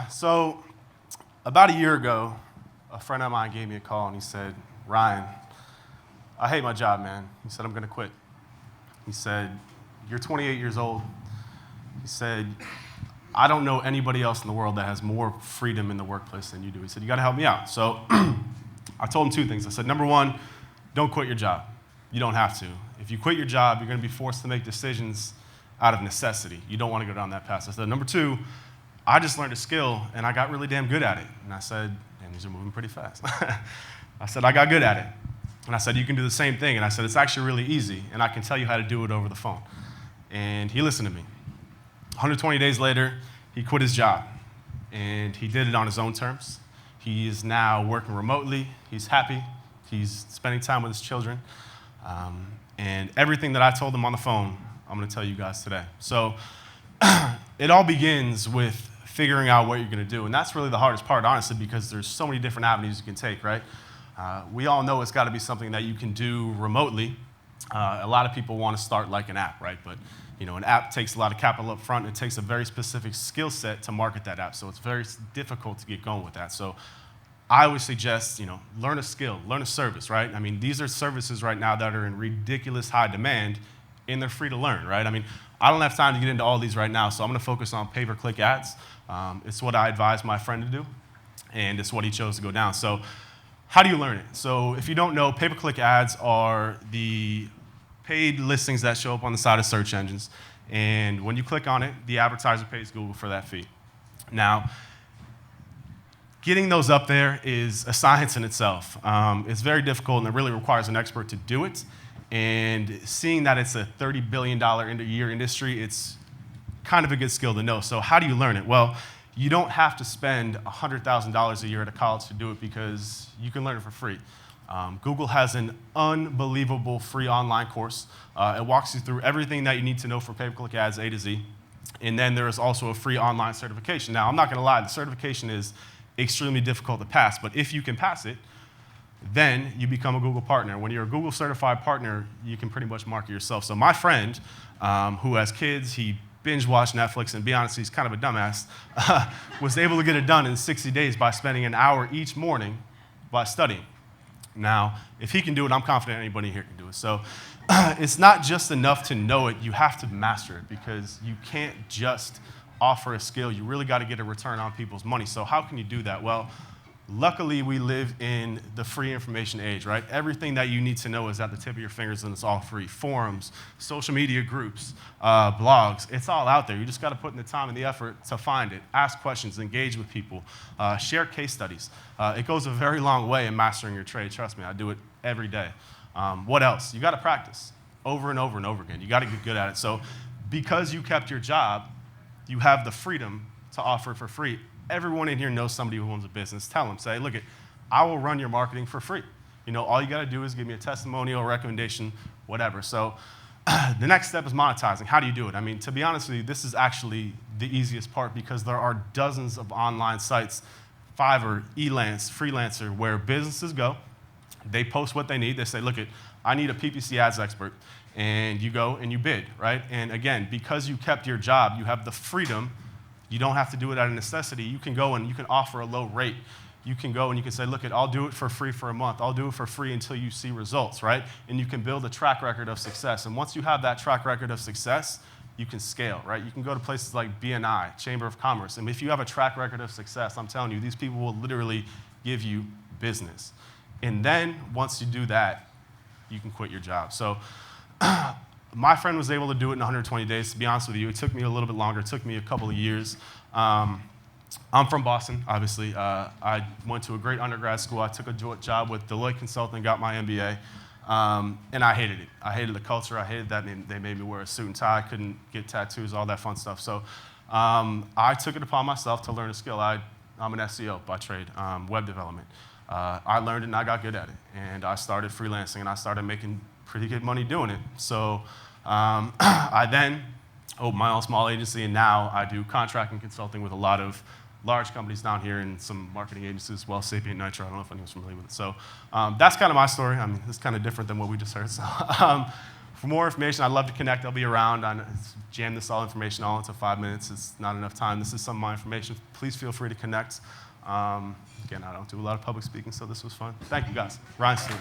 So about a year ago, a friend of mine gave me a call and he said, Ryan, I hate my job, man. He said, I'm going to quit. He said, you're 28 years old. He said, I don't know anybody else in the world that has more freedom in the workplace than you do. He said, you got to help me out. So I told him two things. I said, number one, don't quit your job. You don't have to. If you quit your job, you're going to be forced to make decisions out of necessity. You don't want to go down that path. I said, number two, I just learned a skill, and I got really damn good at it. And I said, and these are moving pretty fast. I said, I got good at it. And I said, you can do the same thing. And I said, it's actually really easy, and I can tell you how to do it over the phone. And he listened to me. 120 days later, he quit his job, and he did it on his own terms. He is now working remotely. He's happy. He's spending time with his children. And everything that I told him on the phone, I'm going to tell you guys today. So it all begins with figuring out what you're going to do. And that's really the hardest part, honestly, because there's so many different avenues you can take, right? We all know it's got to be something that you can do remotely. A lot of people want to start like an app, right? But an app takes a lot of capital up front. It takes a very specific skill set to market that app. So it's very difficult to get going with that. So I always suggest, learn a skill, learn a service, right? I mean, these are services right now that are in ridiculous high demand, and they're free to learn, right? I mean, I don't have time to get into all these right now, so I'm going to focus on pay-per-click ads. It's what I advised my friend to do, and it's what he chose to go down. So how do you learn it? So if you don't know, pay-per-click ads are the paid listings that show up on the side of search engines, and when you click on it, the advertiser pays Google for that fee. Now, getting those up there is a science in itself. It's very difficult, and it really requires an expert to do it. And seeing that it's a $30 billion a year industry, it's kind of a good skill to know. So how do you learn it? Well, you don't have to spend $100,000 a year at a college to do it because you can learn it for free. Google has an unbelievable free online course. It walks you through everything that you need to know for pay-per-click ads A to Z. And then there is also a free online certification. Now, I'm not going to lie, the certification is extremely difficult to pass, but if you can pass it, then you become a Google partner. When you're a Google certified partner, you can pretty much market yourself. So my friend, who has kids, he binge watched Netflix, and to be honest, he's kind of a dumbass, was able to get it done in 60 days by spending an hour each morning by studying. Now, if he can do it, I'm confident anybody here can do it. So it's not just enough to know it, you have to master it, because you can't just offer a skill. You really got to get a return on people's money. So how can you do that? Well, luckily, we live in the free information age, right? Everything that you need to know is at the tip of your fingers, and it's all free. Forums, social media groups, blogs, it's all out there. You just got to put in the time and the effort to find it. Ask questions, engage with people, share case studies. It goes a very long way in mastering your trade. Trust me, I do it every day. What else? You got to practice over and over and over again. You got to get good at it. So because you kept your job, you have the freedom to offer it for free. Everyone in here knows somebody who owns a business. Tell them, say, look, I will run your marketing for free. All you got to do is give me a testimonial, recommendation, whatever. So the next step is monetizing. How do you do it? I mean, to be honest with you, this is actually the easiest part, because there are dozens of online sites, Fiverr, Elance, Freelancer, where businesses go. They post what they need. They say, look, I need a PPC ads expert. And you go and you bid, right? And again, because you kept your job, you have the freedom. You don't have to do it out of necessity. You can go and you can offer a low rate. You can go and you can say, look, I'll do it for free for a month. I'll do it for free until you see results, right? And you can build a track record of success. And once you have that track record of success, you can scale, right? You can go to places like BNI, Chamber of Commerce. And if you have a track record of success, I'm telling you, these people will literally give you business. And then once you do that, you can quit your job. So my friend was able to do it in 120 days. To be honest with you, it took me a little bit longer. It took me a couple of years. I'm from Boston, obviously. I went to a great undergrad school. I took a job with Deloitte Consulting, got my MBA, and I hated it. I hated the culture. I hated that they made me wear a suit and tie. I couldn't get tattoos, all that fun stuff. So I took it upon myself to learn a skill. I'm an SEO by trade, web development. I learned it, and I got good at it. And I started freelancing, and I started making pretty good money doing it. So I then opened my own small agency, and now I do contracting consulting with a lot of large companies down here and some marketing agencies as well, Sapient Nitro. I don't know if anyone's familiar with it. So that's kind of my story. I mean, it's kind of different than what we just heard. So For more information, I'd love to connect. I'll be around. I jam this all information all into 5 minutes. It's not enough time. This is some of my information. Please feel free to connect. Again, I don't do a lot of public speaking, so this was fun. Thank you, guys. Ryan Stewart.